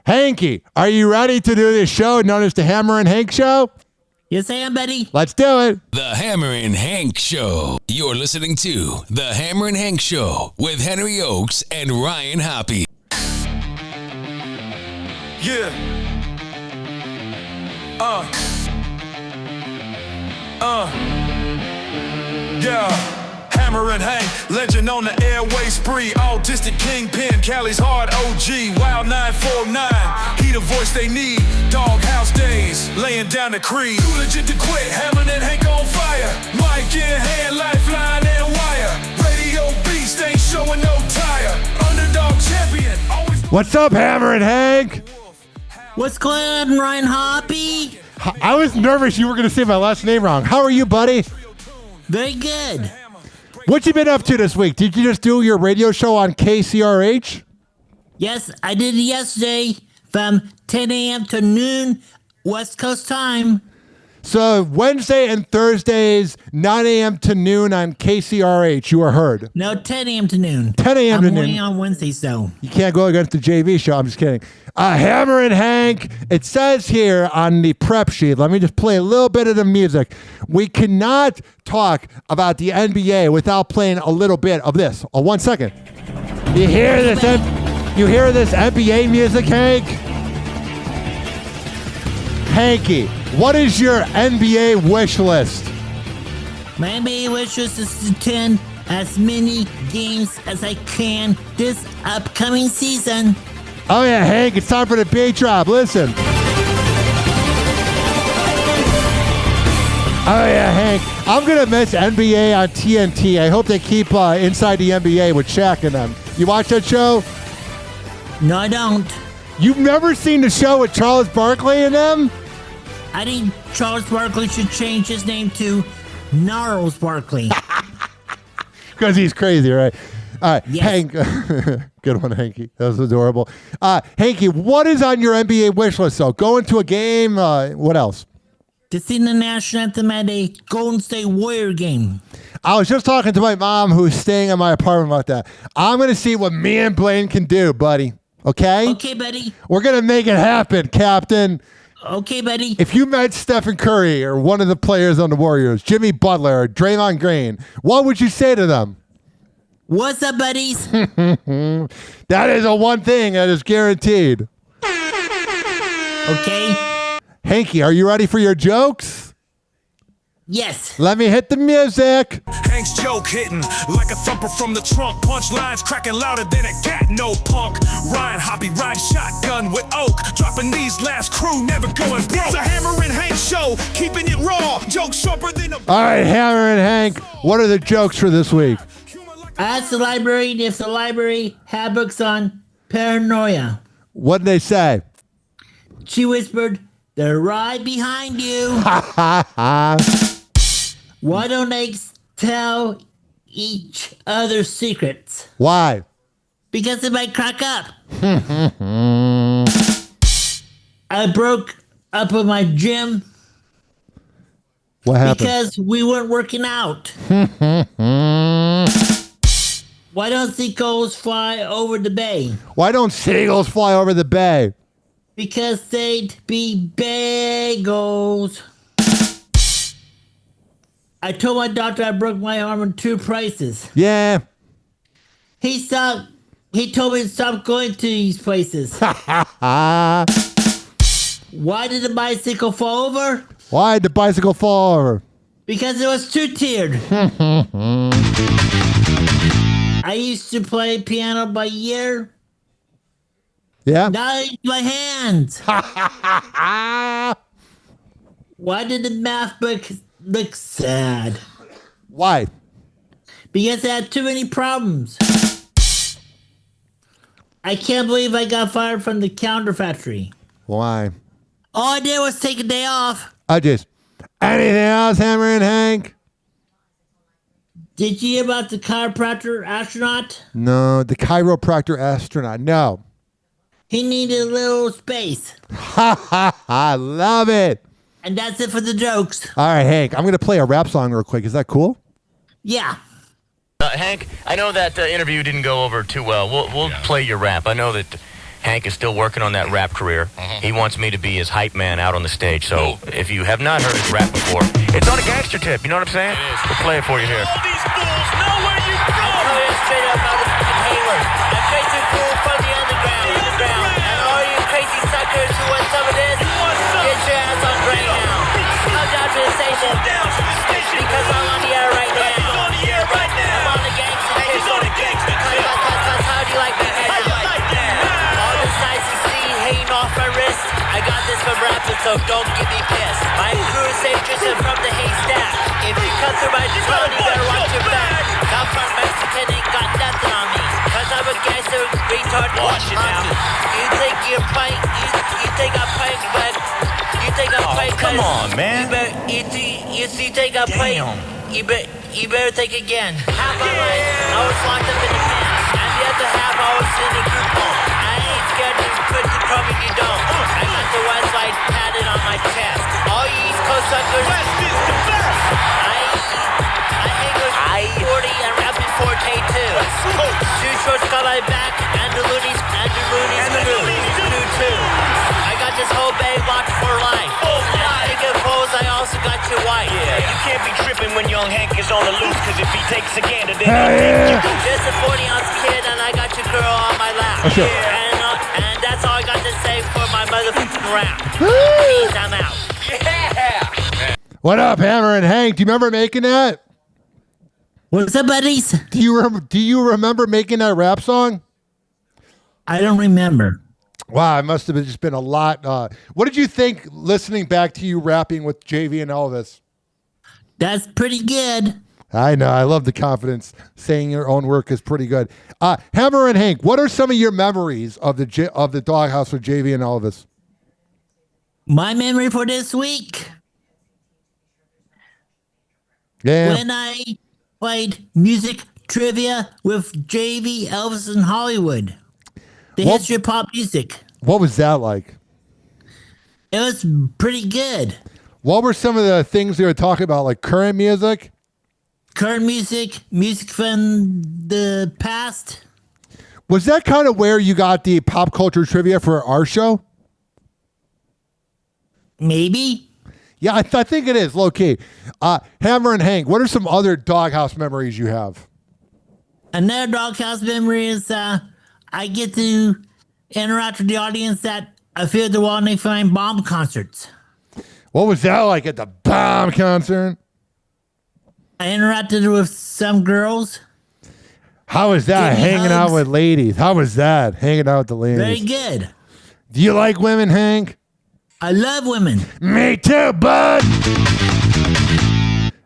Hanky, are you ready to do this show known as the Hammerin' Hank Show? Yes, I am, buddy. Let's do it. The Hammerin' Hank Show. You're listening to The Hammerin' Hank Show with Henry Ochs and Ryan Hoppe. Yeah. Yeah. Hammerin' Hank, legend on the airway spree. Autistic kingpin, Cali's hard OG. Wild 949, he the voice they need. Doghouse days, laying down the creed. Too legit to quit, Hammerin' Hank on fire. Mic in hand, lifeline and wire. Radio beast ain't showing no tire. Underdog champion, always. What's up, Hammerin' Hank? What's going on, Ryan Hoppe? I was nervous you were going to say my last name wrong. How are you, buddy? Very good. What you been up to this week? Did you just do your radio show on KCRH? Yes, I did it yesterday from 10 a.m. to noon, West Coast time. So Wednesday and Thursdays, 9 a.m. to noon on KCRH. You are heard. No, 10 a.m. to noon. 10 a.m. to I'm noon. only on Wednesdays, though. You can't go against the JV show. I'm just kidding. Hammerin' Hank, it says here on the prep sheet, let me just play a little bit of the music. We cannot talk about the NBA without playing a little bit of this. Oh, 1 second. You hear this? You hear this NBA music, Hank? Hanky, what is your NBA wish list? My NBA wish list is to attend as many games as I can this upcoming season. Oh yeah, Hank, it's time for the beat drop. Listen. Oh yeah, Hank, I'm going to miss NBA on TNT. I hope they keep Inside the NBA with Shaq and them. You watch that show? No, I don't. You've never seen the show with Charles Barkley and them? I think Charles Barkley should change his name to Gnarls Barkley. Because he's crazy, right? All right, Yes. Hank. Good one, Hanky. That was adorable. Hanky, what is on your NBA wish list, though? Going to a game? What else? To sing the national anthem at a Golden State Warrior game. I was just talking to my mom who's staying in my apartment about that. I'm going to see what me and Blaine can do, buddy. Okay? Okay, buddy. We're going to make it happen, Captain. Okay, buddy. If you met Stephen Curry or one of the players on the Warriors, Jimmy Butler or Draymond Green, what would you say to them? What's up, buddies? That is a one thing that is guaranteed. Okay. Hanky, are you ready for your jokes? Yes. Let me hit the music. Hank's joke hitting like a thumper from the trunk. Punchlines cracking louder than a cat, no punk. Ryan Hoppe ride shotgun with Oak. Dropping these last crew, never going broke. The Hammerin' Hank Show, keeping it raw. Jokes sharper than a... All right, Hammerin' Hank, what are the jokes for this week? I asked the library if the library had books on paranoia. What did they say? She whispered, "They're right behind you." Why don't eggs tell each other secrets? Why? Because they might crack up. I broke up with my gym What happened? because we weren't working out. Why don't seagulls fly over the bay? Why don't seagulls fly over the bay? Because they'd be bagels. I told my doctor I broke my arm in 2 places. Yeah. He told me to stop going to these places. Why did the bicycle fall over? Why did the bicycle fall over? Because it was 2-tiered. I used to play piano by ear. Yeah. Now I use my hands. Why did the math book look sad? Why? Because it had too many problems. I can't believe I got fired from the calendar factory. Why? All I did was take a day off. Anything else, Hammerin' Hank? Did you hear about the chiropractor astronaut? No, the chiropractor astronaut. No. He needed a little space. I love it. And that's it for the jokes. All right, Hank, I'm going to play a rap song real quick. Is that cool? Yeah. Hank, I know that interview didn't go over too well. We'll play your rap. I know that Hank is still working on that rap career. He wants me to be his hype man out on the stage. So if you have not heard his rap before, it's on a gangster tip. You know what I'm saying? We'll play it for you here. All these fools know where you I'm from. coming straight up out of Hayward. I'm straight to cool from the underground. And all you crazy suckers who want some of this, get your ass on Greyhound. Come down to the station. Because I'm on the air right now. I'm on the gangster tip. Cause how do you like me now? All this nice to see hanging off my wrist. I got this from rapping, so don't get me pissed. My crew is safe Tristan from the haystack. If you cut through my tongue, you better watch your back. I'm from Mexican, ain't got nothing on me. Cause I'm a gangster, retard. Watch it now. You think you're prank, you think I'm prank, but you think I'm prank. Come on, man. You think I'm prank. You better think again. Half my life, I was locked up in the pen. And the other half, I was in a group home. I ain't scared to put the chrome in your dome. I got the West light padded on my chest. All you East Coast suckers. West is the best. I hang with 40 and rapping Forte too. Two shorts got my back and the loonies do too. I got this whole bag locked for life. And taking photos, I also got your wife. Yeah, you can't be tripping when young Hank is on the loose, cause if he takes a gander, then he'll take you. Just a 40-ounce kid and I got your girl on my lap. Okay. And that's all I got to say for my motherfucking rap. Peace, I'm out. Yeah. What up, Hammer and Hank? Do you remember making that? What's up, buddies? Do you remember making that rap song? I don't remember. Wow, it must have just been a lot. What did you think listening back to you rapping with JV and Elvis? That's pretty good. I know. I love the confidence. Saying your own work is pretty good. Hammer and Hank, what are some of your memories of the Doghouse with JV and Elvis? My memory for this week, Yeah. when I played music trivia with JV, Elvis, and Hollywood. The What- history of pop music. What was that like? It was pretty good. What were some of the things they were talking about, like current music? Current music, music from the past. Was that kind of where you got the pop culture trivia for our show? Maybe. Yeah, I think it is, low key. Hammer and Hank, what are some other Doghouse memories you have? Another Doghouse memory is I get to interact with the audience at a Fear the Wall and Find Bomb concerts. What was that like at the Bomb concert? I interacted with some girls. How was that, Give me hanging out hugs. with ladies? How was that, hanging out with the ladies? Very good. Do you like women, Hank? I love women. Me too, bud.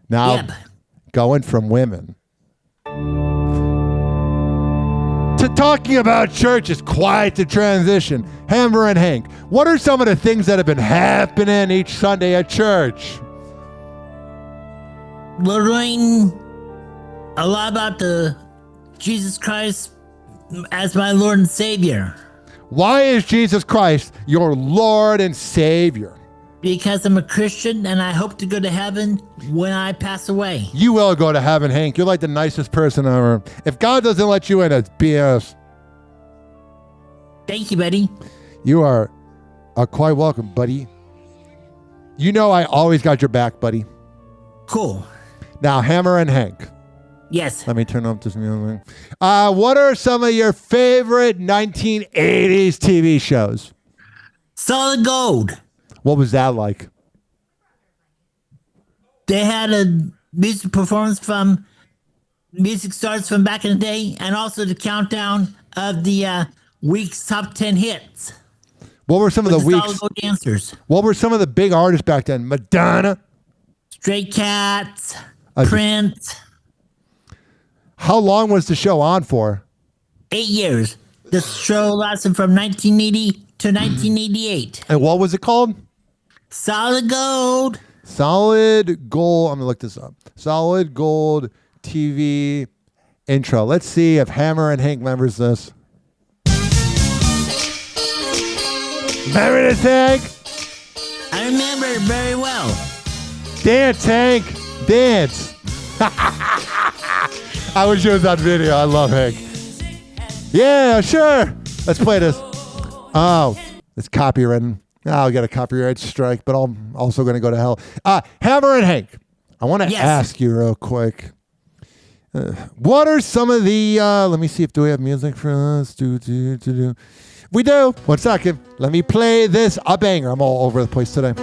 Now, Yep. going from women to talking about church is quite the transition. Hammer and Hank, what are some of the things that have been happening each Sunday at church? Learning a lot about the Jesus Christ as my Lord and Savior. Why is Jesus Christ your Lord and Savior? Because I'm a Christian and I hope to go to heaven when I pass away. You will go to heaven, Hank. You're like the nicest person ever. If God doesn't let you in, it's BS. Thank you, buddy. You are quite welcome, buddy. You know I always got your back, buddy. Cool. Now, Hammer and Hank. Yes. Let me turn up this music. What are some of your favorite 1980s TV shows? Solid Gold. What was that like? They had a music performance from music stars from back in the day and also the countdown of the week's top 10 hits. What were some of With the the weeks? Solid Gold dancers. What were some of the big artists back then? Madonna. Stray Cats. Uh, Prince. How long was the show on for? 8 years. The show lasted from 1980 to 1988. And what was it called? Solid Gold. Solid Gold. I'm going to look this up. Solid Gold TV intro. Let's see if Hammer and Hank remembers this. Remember this, Hank? I remember it very well. Dance, Hank. Dance. I wish it was on video. I love Hank. Yeah, sure. Let's play this. Oh, it's copywritten. I'll get a copyright strike, but I'm also going to go to hell. Hammerin' Hank, I want to ask you real quick. What are some of the, let me see if do we have music for us? We do. 1 second. Let me play this a banger. I'm all over the place today.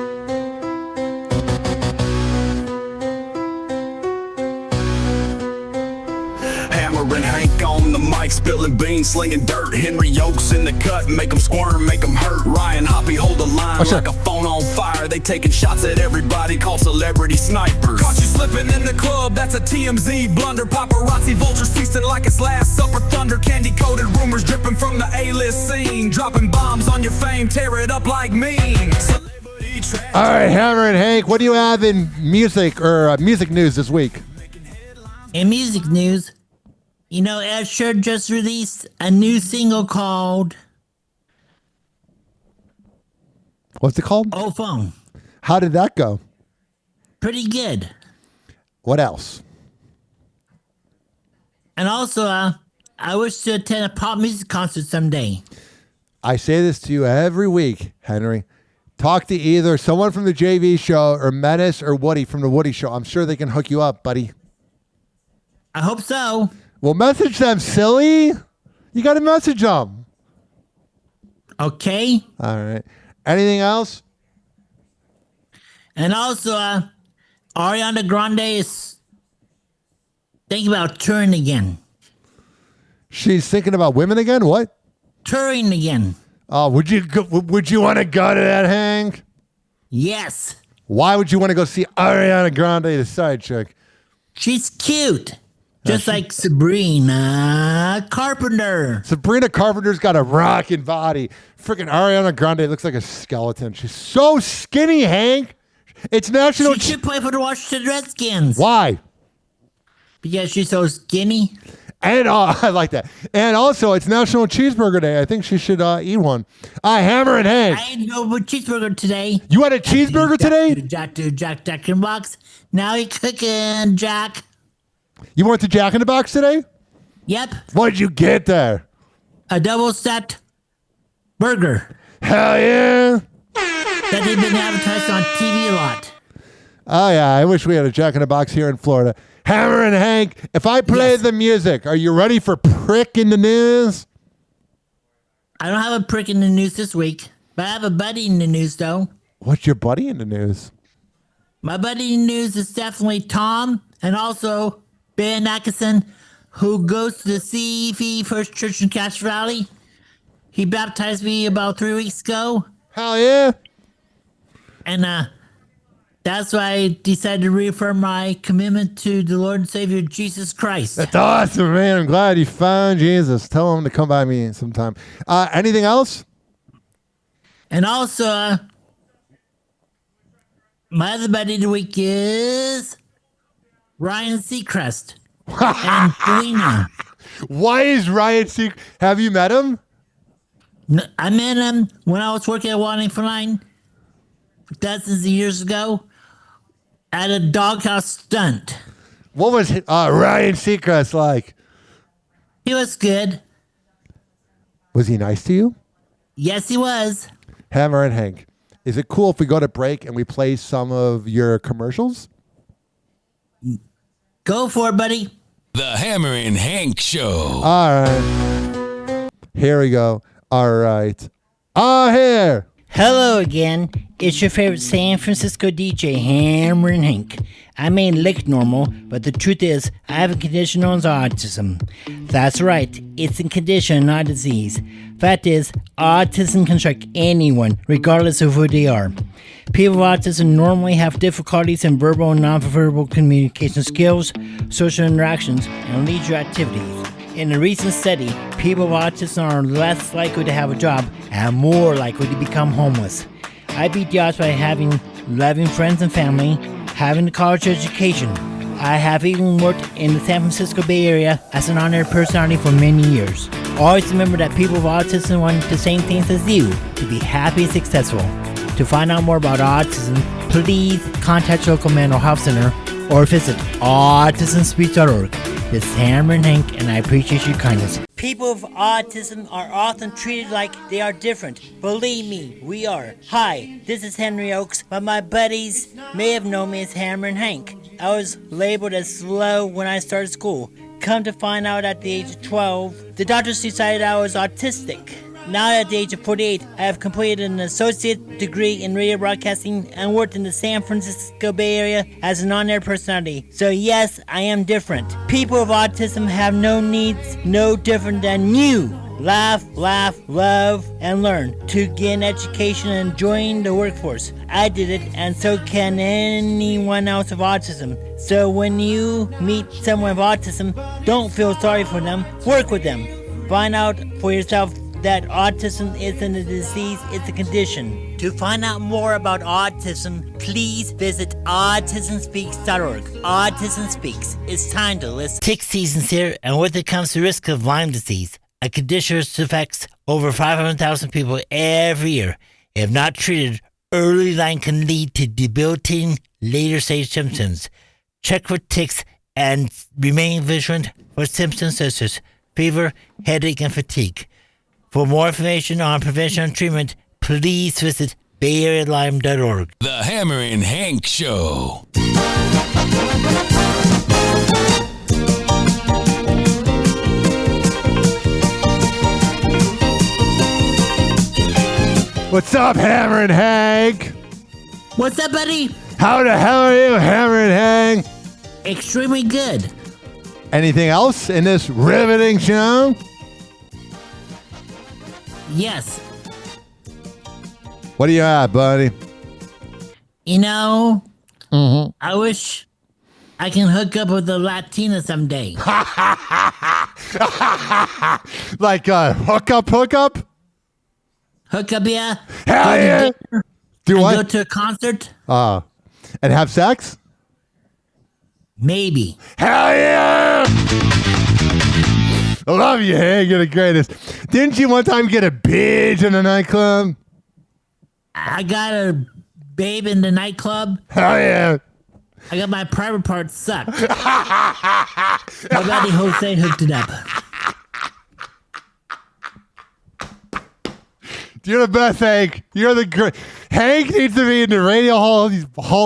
Hammerin' Hank on the mic, spilling beans, slinging dirt. Henry Ochs in the cut, make them squirm, make them hurt. Ryan Hoppe hold the line like a phone on fire. They taking shots at everybody, called celebrity snipers. Caught you slipping in the club, that's a TMZ blunder. Paparazzi vultures feasting like it's last supper thunder. Candy-coated rumors dripping from the A-list scene. Dropping bombs on your fame, tear it up like mean. All right, Hammerin' Hank, what do you have in music or music news this week? In music news, you know, Ed Sheeran just released a new single called... What's it called? Oh Phone. How did that go? Pretty good. What else? And also, I wish to attend a pop music concert someday. I say this to you every week, Henry. Talk to either someone from the JV show or Menace or Woody from the Woody show. I'm sure they can hook you up, buddy. I hope so. Well, message them, silly. You got to message them. Okay. All right. Anything else? And also, Ariana Grande is thinking about touring again. She's thinking about women again? What? Touring again. Oh, would you want to go to that, Hank? Yes. Why would you want to go see Ariana Grande, the side chick? She's cute. Just like Sabrina Carpenter. Sabrina Carpenter's got a rockin' body. Freaking Ariana Grande looks like a skeleton. She's so skinny, Hank. It's national. She should play for the Washington Redskins. Why? Because she's so skinny. And I like that. And also, it's National Cheeseburger Day. I think she should eat one. Hammerin' Hank. I had no cheeseburger today. You had a cheeseburger today? Jack in the Box. Now you're cooking, Jack. You went to Jack in the Box today? Yep. What did you get there? A double set burger. Hell yeah. That they've been advertised on TV a lot. Oh, yeah. I wish we had a Jack in the Box here in Florida. Hammerin' Hank, if I play the music, are you ready for Prick in the News? I don't have a prick in the news this week, but I have a buddy in the news, though. What's your buddy in the news? My buddy in the news is definitely Tom, and also Ben Atkinson, who goes to the CEV First Church in Cache Valley. He baptized me about 3 weeks ago. Hell yeah. And that's why I decided to reaffirm my commitment to the Lord and Savior Jesus Christ. That's awesome, man. I'm glad you found Jesus. Tell him to come by me sometime. Anything else? And also, my other buddy of the week is Ryan Seacrest and Selena. Why is Ryan Seacrest? Have you met him? I met him when I was working at Wanting for Line dozens of years ago at a doghouse stunt. What was Ryan Seacrest like? He was good. Was he nice to you? Yes, he was. Hammerin' Hank, is it cool if we go to break and we play some of your commercials? Go for it, buddy. The Hammerin' Hank Show. All right. Here we go. All right. Here. Hello again. It's your favorite San Francisco DJ, Hammerin' Hank. I may look normal, but the truth is, I have a condition known as autism. That's right, it's a condition, not a disease. Fact is, autism can strike anyone, regardless of who they are. People with autism normally have difficulties in verbal and nonverbal communication skills, social interactions, and leisure activities. In a recent study, people with autism are less likely to have a job and more likely to become homeless. I beat the odds by having loving friends and family, having a college education. I have even worked in the San Francisco Bay Area as an honorary personality for many years. Always remember that people with autism want the same things as you, to be happy and successful. To find out more about autism, please contact your local mental health center or visit autismspeaks.org. This is Hammerin Hank, and I appreciate your kindness. People with autism are often treated like they are different. Believe me, we are. Hi, this is Henry Ochs, but my buddies may have known me as Hammerin Hank. I was labeled as slow when I started school. Come to find out at the age of 12, the doctors decided I was autistic. Now at the age of 48, I have completed an associate degree in radio broadcasting and worked in the San Francisco Bay Area as an on-air personality. So yes, I am different. People with autism have no needs, no different than you. Laugh, love, and learn to gain education and join the workforce. I did it, and so can anyone else with autism. So when you meet someone with autism, don't feel sorry for them, work with them. Find out for yourself that autism isn't a disease, it's a condition. To find out more about autism, please visit autismspeaks.org. Autism Speaks. It's time to listen. Tick season's here, and with it comes the risk of Lyme disease, a condition which affects over 500,000 people every year. If not treated, early Lyme can lead to debilitating later stage symptoms. Check for ticks and remain vigilant for symptoms such as fever, headache, and fatigue. For more information on prevention and treatment, please visit BayAreaLyme.org. The Hammerin Hank Show. What's up, Hammerin Hank? What's up, buddy? How the hell are you, Hammerin Hank? Extremely good. Anything else in this riveting show? Yes. What do you have, buddy? You know, I wish I can hook up with a Latina someday. Like hook up? Hook up, yeah. Hell Go to yeah. dinner Do and what? go to a concert? And have sex? Maybe. Hell yeah! I love you, Hank. You're the greatest. Didn't you one time get a bitch in a nightclub? I got a babe in the nightclub. Hell yeah! I got my private part sucked. My buddy Jose hooked it up. You're the best, Hank. You're the great. Hank needs to be in the Radio Hall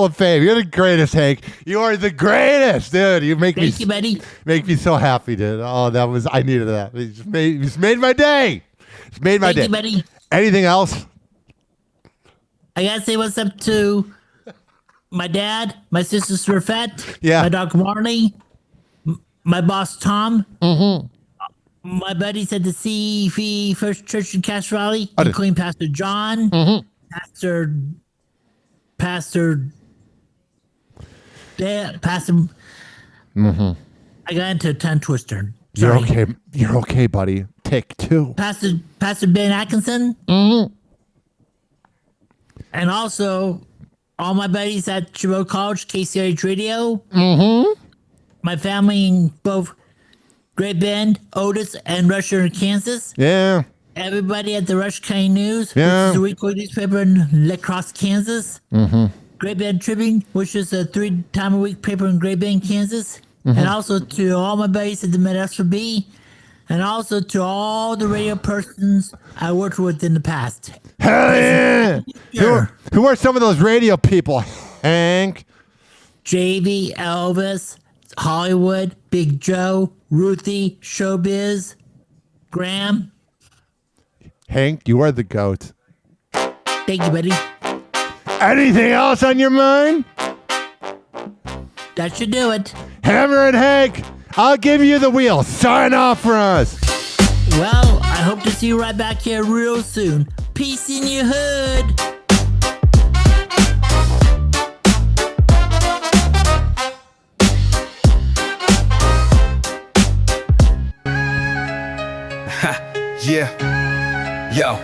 of Fame. You're the greatest, Hank. You are the greatest, dude. You make Thank you, buddy. Make me so happy, dude. Oh, I needed that. It just made my day. It's made my day. Thank you, buddy. Anything else? I gotta say what's up to my dad, my sister Surfette, Yeah. my dog Marley, my boss Tom, my buddies at the CFE First Church in Cache Valley, including Pastor John, Pastor. I got into a tongue twister. You're Sorry. okay. You're okay, buddy. Take two. Pastor Ben Atkinson. And also all my buddies at Chabot College, KCRH Radio. My family in both Great Bend, Otis, and Russia, Kansas. Yeah. Everybody at the Rush County News, Yeah. which is a weekly newspaper in La Crosse, Kansas. Great Bend Tribune, which is a 3-time-a-week paper in Great Bend, Kansas. And also to all my buddies at the Mid-SB. And also to all the radio persons I worked with in the past. Hell yeah! Sure. Who are some of those radio people, Hank? JV, Elvis, Hollywood, Big Joe, Ruthie, Showbiz, Graham. Hank, you are the GOAT. Thank you, buddy. Anything else on your mind? That should do it. Hammerin Hank, I'll give you the wheel. Sign off for us. Well, I hope to see you right back here real soon. Peace in your hood. Yeah. Yo.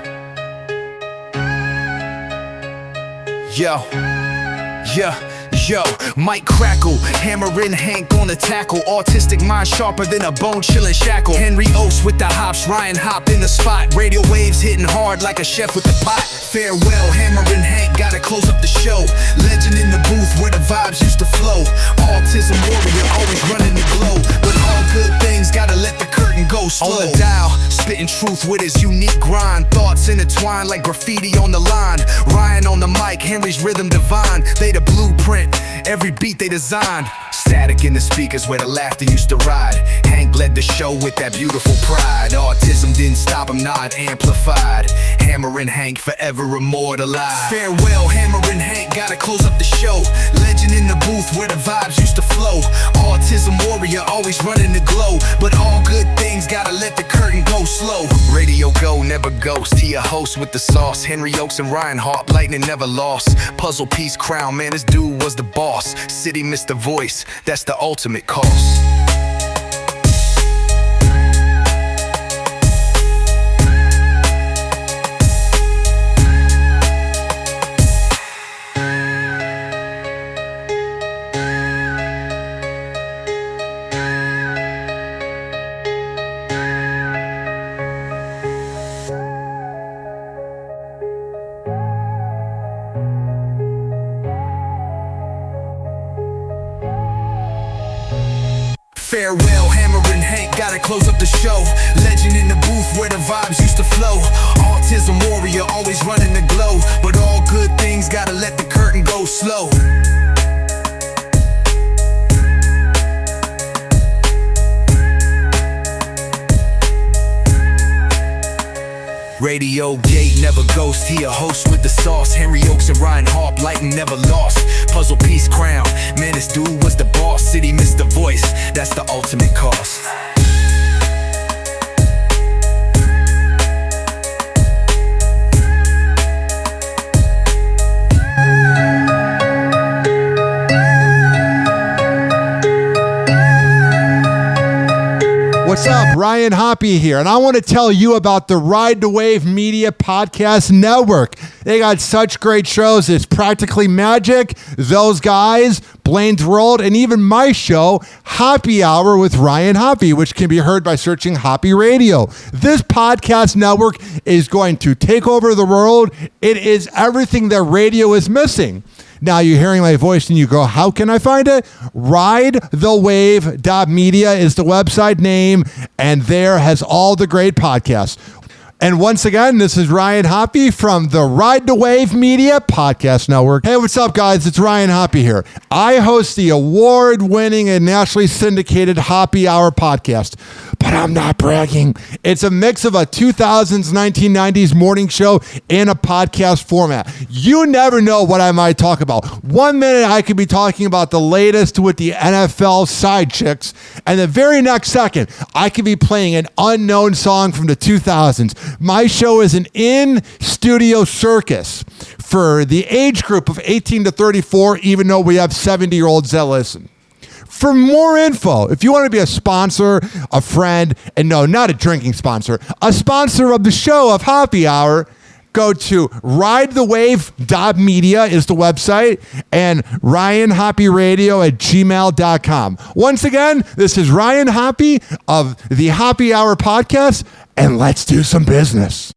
Yeah. Yo, Mike Crackle, Hammerin Hank on the tackle. Autistic mind sharper than a bone chillin' shackle. Henry Ochs with the hops, Ryan Hoppe in the spot. Radio waves hitting hard like a chef with a pot. Farewell, Hammerin Hank, gotta close up the show. Legend in the booth where the vibes used to flow. Autism warrior, always running the glow. But all good things gotta let the curtain go slow. On the dial, spitting truth with his unique grind. Thoughts intertwined like graffiti on the line. Ryan on the mic, Henry's rhythm divine. They the blueprint, every beat they design. Static in the speakers where the laughter used to ride. Hank led the show with that beautiful pride. Autism didn't stop him, not amplified. Hammerin' Hank forever immortalized. Farewell, Hammerin' Hank, gotta close up the show. Legend in the booth where the vibes used to flow. Autism warrior, always running the glow. But all good things gotta let the curtain go slow. Radio go, never ghost. He a host with the sauce. Henry Ochs and Ryan Hoppe, lightning never lost. Puzzle piece crown, man, this dude was the boss. City missed the voice, that's the ultimate cost. Farewell, Hammerin' Hank, gotta close up the show. Legend in the booth where the vibes used to flow. Autism warrior, always running the glow. But all good things gotta let the curtain go slow. Radio gate, never ghost. He a host with the sauce. Henry Ochs and Ryan Hoppe, lightning never lost. Puzzle piece crown, man, this dude was the boss. City missed the voice, that's the ultimate cost. What's up? Ryan Hoppe here, and I want to tell you about the Ride the Wave Media Podcast Network. They got such great shows. It's Practically Magic, Those Guys, Blaine's World, and even my show, Happy Hour with Ryan Hoppe, which can be heard by searching Hoppe Radio. This podcast network is going to take over the world. It is everything that radio is missing. Now you're hearing my voice and you go, how can I find it? RideTheWave.media is the website name, and there has all the great podcasts. And once again, this is Ryan Hoppe from the Ride the Wave Media Podcast Network. Hey, what's up, guys? It's Ryan Hoppe here. I host the award-winning and nationally syndicated Happy Hour podcast, but I'm not bragging. It's a mix of a 2000s, 1990s morning show in a podcast format. You never know what I might talk about. 1 minute, I could be talking about the latest with the NFL side chicks, and the very next second, I could be playing an unknown song from the 2000s. My show is an in-studio circus for the age group of 18 to 34, even though we have 70-year-olds that listen. For more info, if you want to be a sponsor, a friend, and no, not a drinking sponsor, a sponsor of the show of Happy Hour, go to ridethewave.media is the website, and ryanhopperadio@gmail.com. Once again, this is Ryan Hoppe of the Happy Hour podcast, and let's do some business.